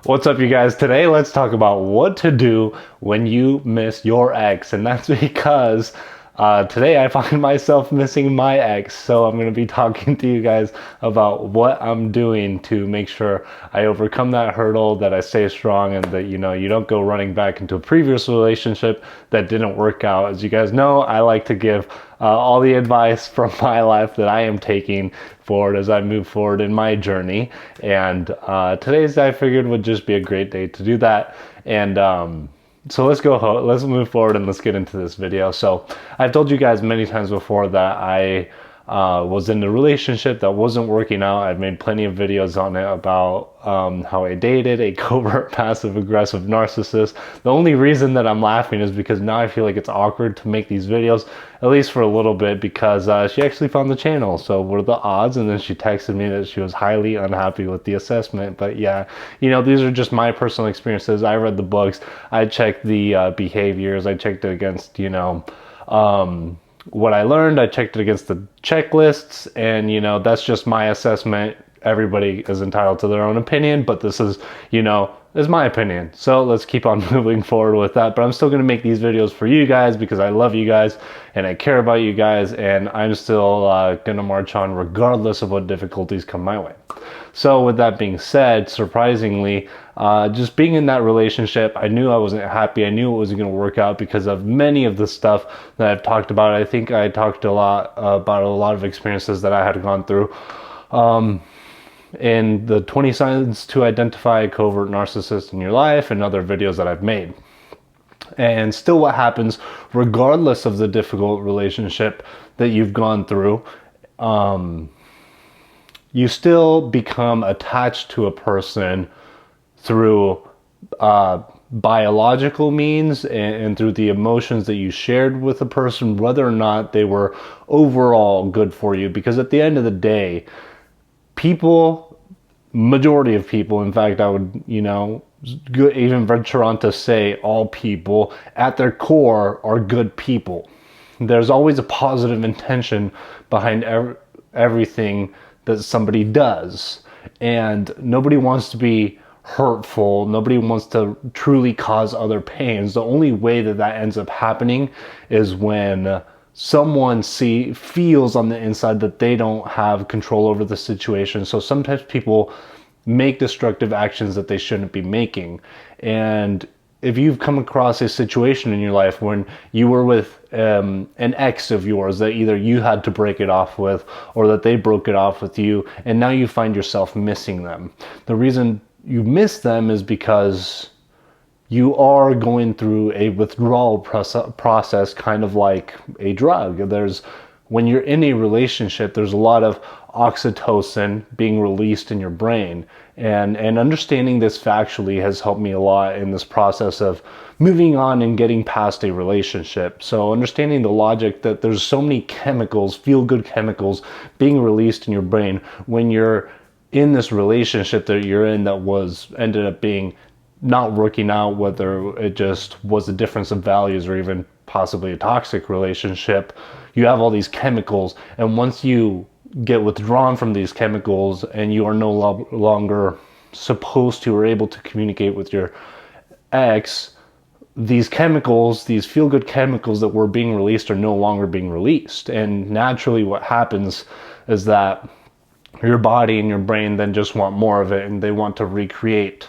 What's up, you guys? Today, let's talk about what to do when you miss your ex. And that's because today I find myself missing my ex. So I'm going to be talking to you guys about what I'm doing to make sure I overcome that hurdle, that I stay strong, and that, you don't go running back into a previous relationship that didn't work out. As you guys know, I like to give all the advice from my life that I am taking forward as I move forward in my journey. And today's, I figured, would just be a great day to do that. And so let's move forward and let's get into this video. So I've told you guys many times before that I was in a relationship that wasn't working out. I've made plenty of videos on it about how I dated a covert, passive aggressive narcissist. The only reason that I'm laughing is because now I feel like it's awkward to make these videos, at least for a little bit, because she actually found the channel. So what are the odds? And then she texted me that she was highly unhappy with the assessment. But yeah, these are just my personal experiences. I read the books. I checked the behaviors. I checked it against, what I learned. I checked it against the checklists, and that's just my assessment. Everybody is entitled to their own opinion, but this is my opinion. So let's keep on moving forward with that. But I'm still going to make these videos for you guys because I love you guys and I care about you guys, and I'm still going to march on regardless of what difficulties come my way. So with that being said, surprisingly, just being in that relationship, I knew I wasn't happy. I knew it wasn't going to work out because of many of the stuff that I've talked about. I think I talked a lot about a lot of experiences that I had gone through in the 20 signs to identify a covert narcissist in your life and other videos that I've made. And still, what happens regardless of the difficult relationship that you've gone through, you still become attached to a person through biological means and through the emotions that you shared with a person, whether or not they were overall good for you. Because at the end of the day, majority of people, in fact, I would, even venture on to say all people at their core are good people. There's always a positive intention behind everything that somebody does. And nobody wants to be hurtful. Nobody wants to truly cause other pains. The only way that ends up happening is when someone feels on the inside that they don't have control over the situation. So sometimes people make destructive actions that they shouldn't be making. And if you've come across a situation in your life when you were with an ex of yours that either you had to break it off with or that they broke it off with you, and now you find yourself missing them, the reason you miss them is because you are going through a withdrawal process, kind of like a drug. When you're in a relationship, there's a lot of oxytocin being released in your brain. And understanding this factually has helped me a lot in this process of moving on and getting past a relationship. So understanding the logic that there's so many chemicals, feel-good chemicals, being released in your brain when you're in this relationship that you're in that ended up being not working out, whether it just was a difference of values or even possibly a toxic relationship. You have all these chemicals, and once you get withdrawn from these chemicals and you are no longer supposed to or able to communicate with your ex, these chemicals, these feel-good chemicals that were being released are no longer being released. And naturally what happens is that your body and your brain then just want more of it, and they want to recreate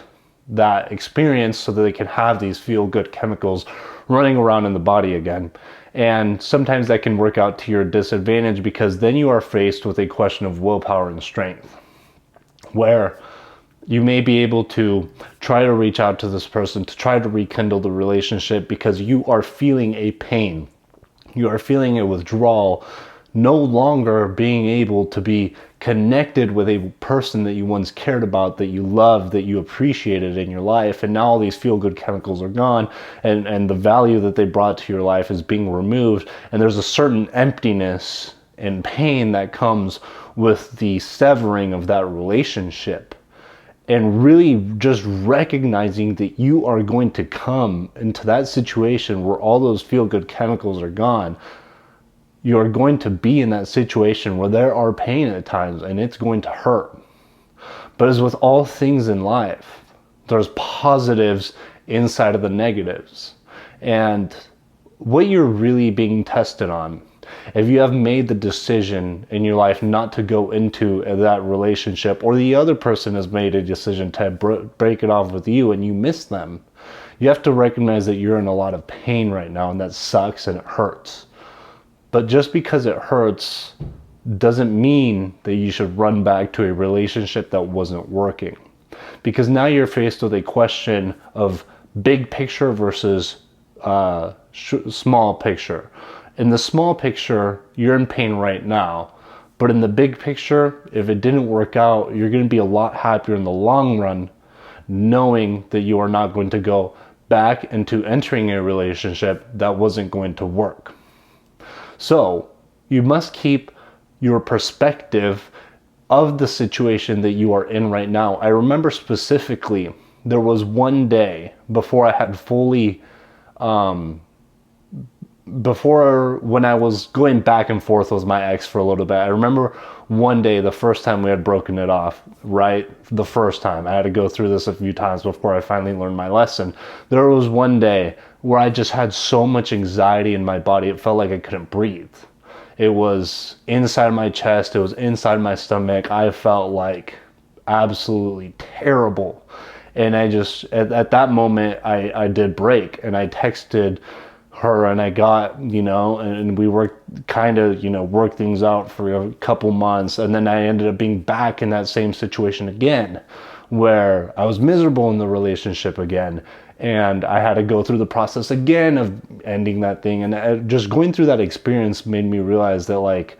that experience so that they can have these feel-good chemicals running around in the body again. And sometimes that can work out to your disadvantage, because then you are faced with a question of willpower and strength, where you may be able to try to reach out to this person to try to rekindle the relationship because you are feeling a pain. You are feeling a withdrawal, no longer being able to be connected with a person that you once cared about, that you loved, that you appreciated in your life. And now all these feel-good chemicals are gone, and the value that they brought to your life is being removed. And there's a certain emptiness and pain that comes with the severing of that relationship. And really just recognizing that you are going to come into that situation where all those feel-good chemicals are gone. You're going to be in that situation where there are pain at times, and it's going to hurt. But as with all things in life, There's positives inside of the negatives. And what you're really being tested on, if you have made the decision in your life not to go into that relationship, or the other person has made a decision to break it off with you and you miss them, you have to recognize that you're in a lot of pain right now, and that sucks and it hurts. But just because it hurts doesn't mean that you should run back to a relationship that wasn't working. Because now you're faced with a question of big picture versus small picture. In the small picture, you're in pain right now. But in the big picture, if it didn't work out, you're going to be a lot happier in the long run, knowing that you are not going to go back into entering a relationship that wasn't going to work. So you must keep your perspective of the situation that you are in right now. I remember specifically, there was one day before I had fully, before when I was going back and forth with my ex for a little bit, I remember one day, the first time we had broken it off, right? The first time. I had to go through this a few times before I finally learned my lesson. There was one day where I just had so much anxiety in my body, it felt like I couldn't breathe. It was inside my chest, it was inside my stomach. I felt like absolutely terrible. And I just, at that moment, I did break, and I texted her, and I got, and we worked worked things out for a couple months. And then I ended up being back in that same situation again, where I was miserable in the relationship again. And I had to go through the process again of ending that thing. And just going through that experience made me realize that, like,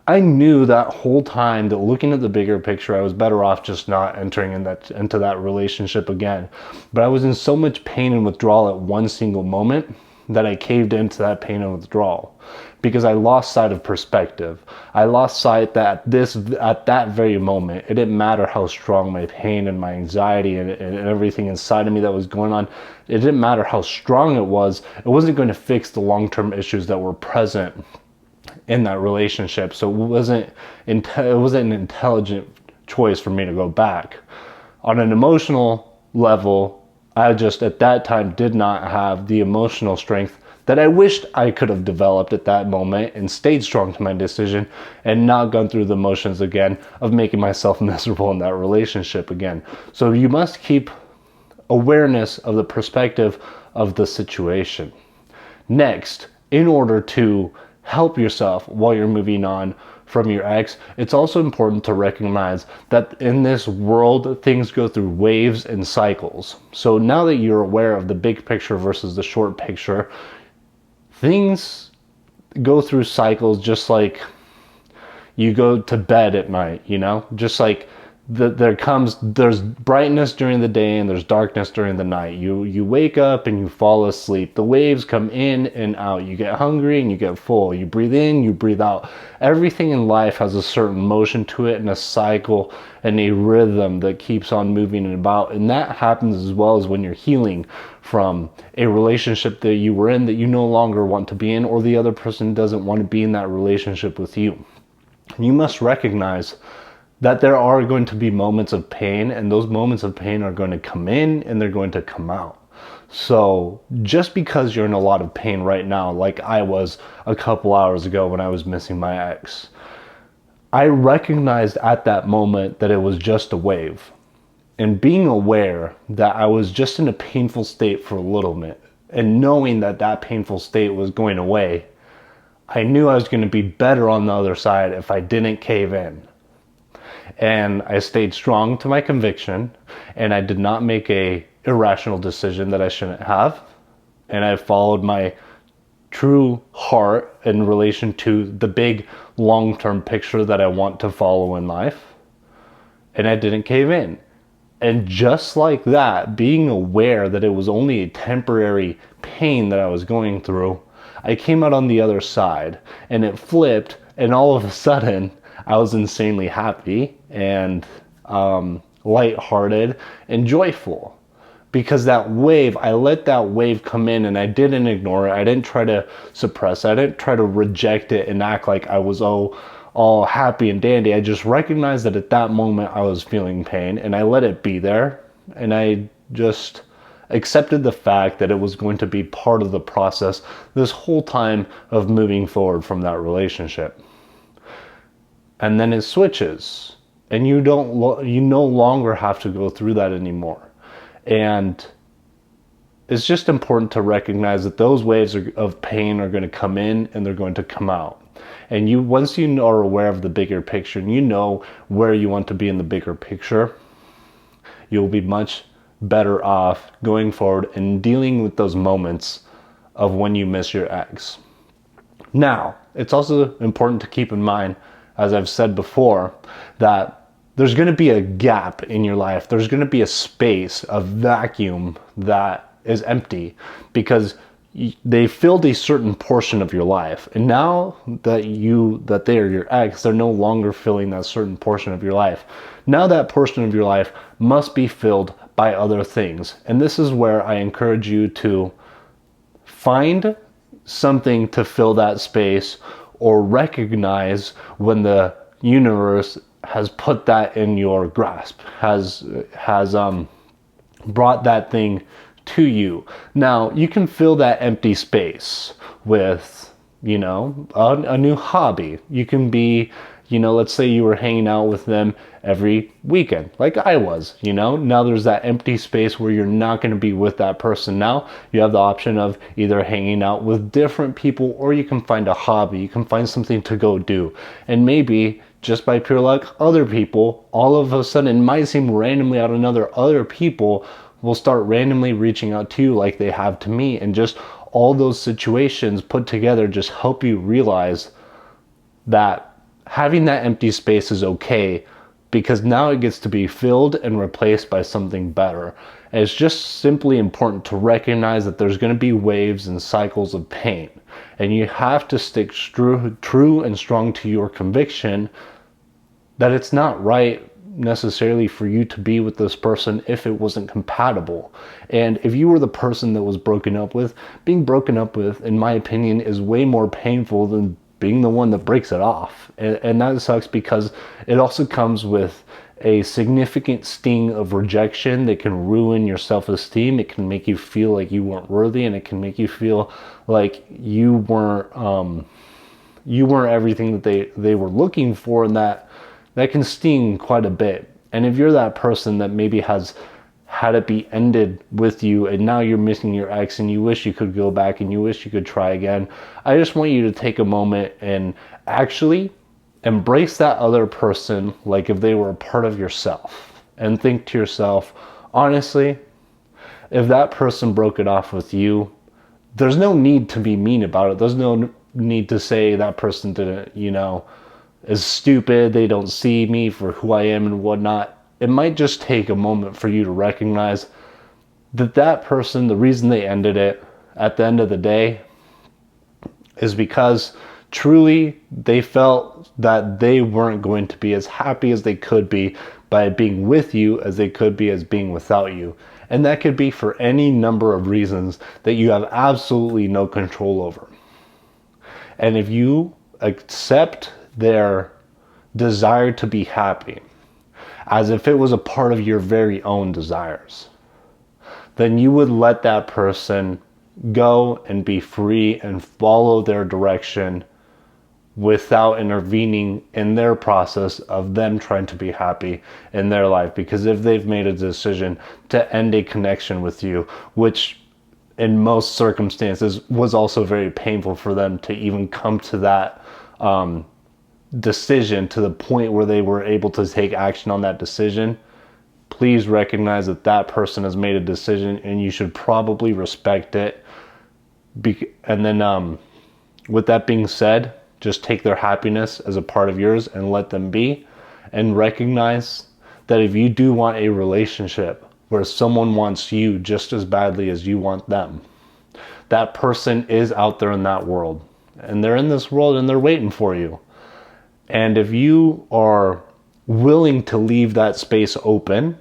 I knew that whole time that looking at the bigger picture, I was better off just not entering into that relationship again. But I was in so much pain and withdrawal at one single moment that I caved into that pain and withdrawal, because I lost sight of perspective. I lost sight that at that very moment, it didn't matter how strong my pain and my anxiety and everything inside of me that was going on. It didn't matter how strong it wasn't going to fix the long-term issues that were present in that relationship. So it wasn't an intelligent choice for me to go back. On an emotional level, I just at that time did not have the emotional strength that I wished I could have developed at that moment, and stayed strong to my decision and not gone through the motions again of making myself miserable in that relationship again. So you must keep awareness of the perspective of the situation. Next, in order to help yourself while you're moving on from your ex, it's also important to recognize that in this world, things go through waves and cycles. So now that you're aware of the big picture versus the short picture, things go through cycles, just like you go to bed at night, just like there's brightness during the day and there's darkness during the night. You wake up and you fall asleep. The waves come in and out. You get hungry and you get full. You breathe in, you breathe out. Everything in life has a certain motion to it, and a cycle and a rhythm that keeps on moving and about. And that happens as well as when you're healing from a relationship that you were in that you no longer want to be in, or the other person doesn't want to be in that relationship with you. And you must recognize that there are going to be moments of pain, and those moments of pain are going to come in and they're going to come out. So just because you're in a lot of pain right now, like I was a couple hours ago when I was missing my ex, I recognized at that moment that it was just a wave. And being aware that I was just in a painful state for a little bit, and knowing that that painful state was going away, I knew I was going to be better on the other side if I didn't cave in. And I stayed strong to my conviction, and I did not make a irrational decision that I shouldn't have. And I followed my true heart in relation to the big long-term picture that I want to follow in life. And I didn't cave in. And just like that, being aware that it was only a temporary pain that I was going through, I came out on the other side, and it flipped, and all of a sudden I was insanely happy and lighthearted and joyful, because that wave, I let that wave come in, and I didn't ignore it. I didn't try to suppress it. I didn't try to reject it and act like I was all happy and dandy. I just recognized that at that moment I was feeling pain, and I let it be there, and I just accepted the fact that it was going to be part of the process this whole time of moving forward from that relationship. And then it switches, and you no longer have to go through that anymore. And it's just important to recognize that those waves of pain are going to come in and they're going to come out. And once you are aware of the bigger picture and you know where you want to be in the bigger picture, you'll be much better off going forward and dealing with those moments of when you miss your ex. Now, it's also important to keep in mind, as I've said before, that there's going to be a gap in your life. There's going to be a space, a vacuum that is empty because they filled a certain portion of your life. And now that they are your ex, they're no longer filling that certain portion of your life. Now that portion of your life must be filled by other things. And this is where I encourage you to find something to fill that space, or recognize when the universe has put that in your grasp, has brought that thing to you. Now, you can fill that empty space with, a new hobby. You can be, let's say you were hanging out with them every weekend, like I was, Now there's that empty space where you're not going to be with that person. Now you have the option of either hanging out with different people, or you can find a hobby. You can find something to go do. And maybe just by pure luck, other people, all of a sudden, it might seem randomly out of nowhere, other people will start randomly reaching out to you like they have to me. And just all those situations put together just help you realize that having that empty space is okay, because now it gets to be filled and replaced by something better. And it's just simply important to recognize that there's going to be waves and cycles of pain. And you have to stick true and strong to your conviction that it's not right necessarily for you to be with this person if it wasn't compatible. And if you were the person that was broken up with, being broken up with, in my opinion, is way more painful than being the one that breaks it off. And that sucks because it also comes with a significant sting of rejection that can ruin your self-esteem. It can make you feel like you weren't worthy, and it can make you feel like you weren't everything that they were looking for, and that can sting quite a bit. And if you're that person that maybe has had it be ended with you, and now you're missing your ex and you wish you could go back and you wish you could try again, I just want you to take a moment and actually embrace that other person like if they were a part of yourself, and think to yourself, honestly, if that person broke it off with you, there's no need to be mean about it. There's no need to say that person didn't, is stupid, they don't see me for who I am and whatnot. It might just take a moment for you to recognize that person, the reason they ended it at the end of the day is because truly they felt that they weren't going to be as happy as they could be by being with you as they could be as being without you. And that could be for any number of reasons that you have absolutely no control over. And if you accept their desire to be happy as if it was a part of your very own desires, then you would let that person go and be free and follow their direction without intervening in their process of them trying to be happy in their life. Because if they've made a decision to end a connection with you, which in most circumstances was also very painful for them to even come to that decision, to the point where they were able to take action on that decision, please recognize that person has made a decision and you should probably respect it. And then with that being said, just take their happiness as a part of yours and let them be. And recognize that if you do want a relationship where someone wants you just as badly as you want them, that person is out there in that world. And they're in this world and they're waiting for you. And if you are willing to leave that space open,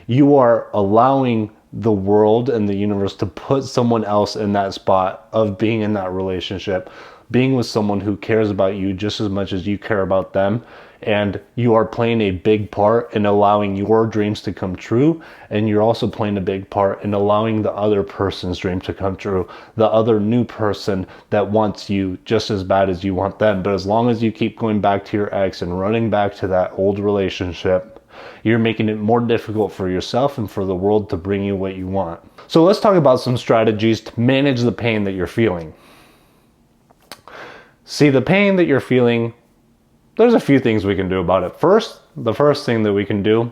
you are allowing the world and the universe to put someone else in that spot of being in that relationship, being with someone who cares about you just as much as you care about them. and you are playing a big part in allowing your dreams to come true, and you're also playing a big part in allowing the other person's dream to come true, the other new person that wants you just as bad as you want them. But as long as you keep going back to your ex and running back to that old relationship, you're making it more difficult for yourself and for the world to bring you what you want. So let's talk about some strategies to manage the pain that you're feeling. See, the pain that you're feeling, there's a few things we can do about it. The first thing that we can do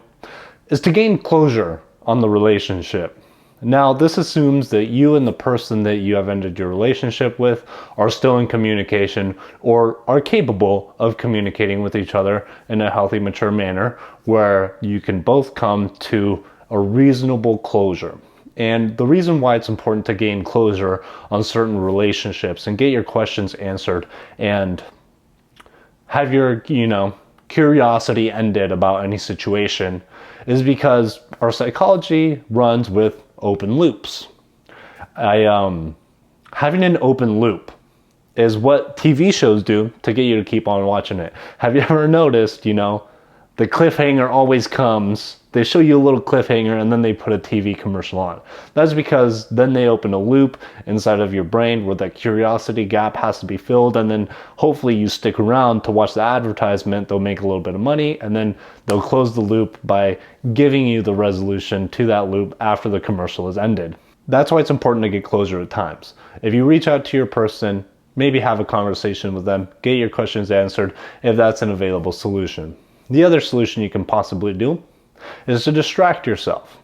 is to gain closure on the relationship. Now, this assumes that you and the person that you have ended your relationship with are still in communication or are capable of communicating with each other in a healthy, mature manner where you can both come to a reasonable closure. And the reason why it's important to gain closure on certain relationships and get your questions answered and have your, curiosity ended about any situation is because our psychology runs with open loops. Having an open loop is what TV shows do to get you to keep on watching it. Have you ever noticed, the cliffhanger always comes, they show you a little cliffhanger and then they put a TV commercial on. That's because then they open a loop inside of your brain where that curiosity gap has to be filled, and then hopefully you stick around to watch the advertisement, they'll make a little bit of money, and then they'll close the loop by giving you the resolution to that loop after the commercial is ended. That's why it's important to get closure at times. If you reach out to your person, maybe have a conversation with them, get your questions answered if that's an available solution. The other solution you can possibly do is to distract yourself.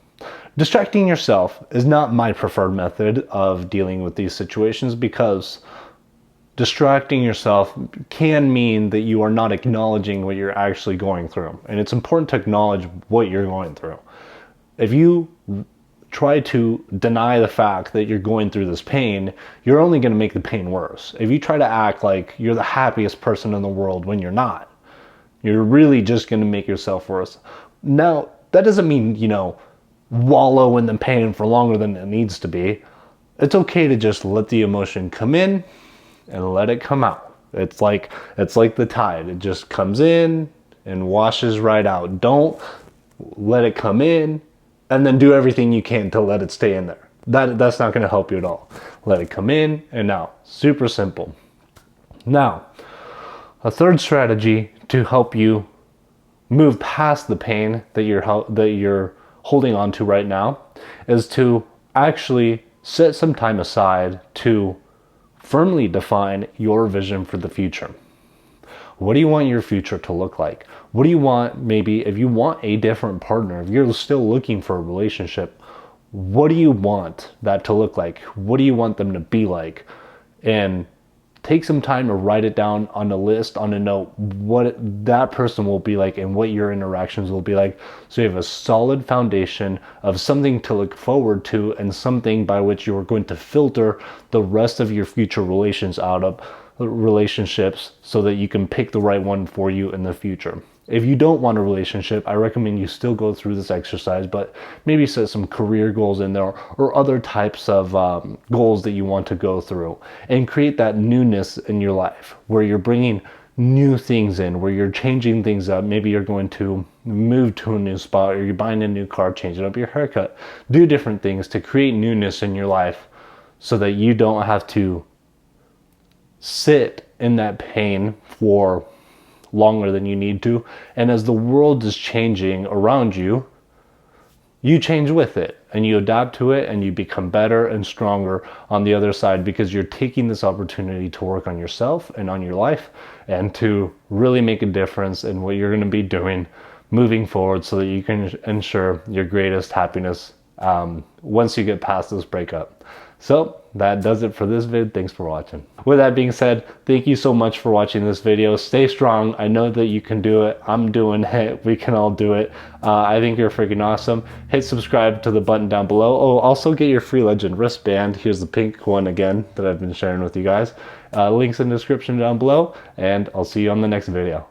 Distracting yourself is not my preferred method of dealing with these situations because distracting yourself can mean that you are not acknowledging what you're actually going through. And it's important to acknowledge what you're going through. If you try to deny the fact that you're going through this pain, you're only going to make the pain worse. If you try to act like you're the happiest person in the world when you're not, you're really just going to make yourself worse. Now, that doesn't mean, wallow in the pain for longer than it needs to be. It's okay to just let the emotion come in and let it come out. It's like the tide. It just comes in and washes right out. Don't let it come in and then do everything you can to let it stay in there. That's not going to help you at all. Let it come in and out. Super simple. Now, a third strategy to help you move past the pain that you're holding on to right now is to actually set some time aside to firmly define your vision for the future. What do you want your future to look like? What do you want, maybe if you want a different partner, if you're still looking for a relationship, what do you want that to look like? What do you want them to be like? And take some time to write it down on a list, on a note, what that person will be like and what your interactions will be like. So you have a solid foundation of something to look forward to and something by which you are going to filter the rest of your future relationships so that you can pick the right one for you in the future. If you don't want a relationship, I recommend you still go through this exercise, but maybe set some career goals in there or other types of goals that you want to go through and create that newness in your life where you're bringing new things in, where you're changing things up. Maybe you're going to move to a new spot or you're buying a new car, changing up your haircut, do different things to create newness in your life so that you don't have to sit in that pain for longer than you need to. And as the world is changing around you, you change with it and you adapt to it and you become better and stronger on the other side because you're taking this opportunity to work on yourself and on your life and to really make a difference in what you're going to be doing moving forward so that you can ensure your greatest happiness once you get past this breakup. So that does it for this vid. Thanks for watching. With that being said, thank you so much for watching this video. Stay strong. I know that you can do it. I'm doing it. We can all do it. I think you're freaking awesome. Hit subscribe to the button down below. Oh, also get your free legend wristband. Here's the pink one again that I've been sharing with you guys. Links in the description down below, and I'll see you on the next video.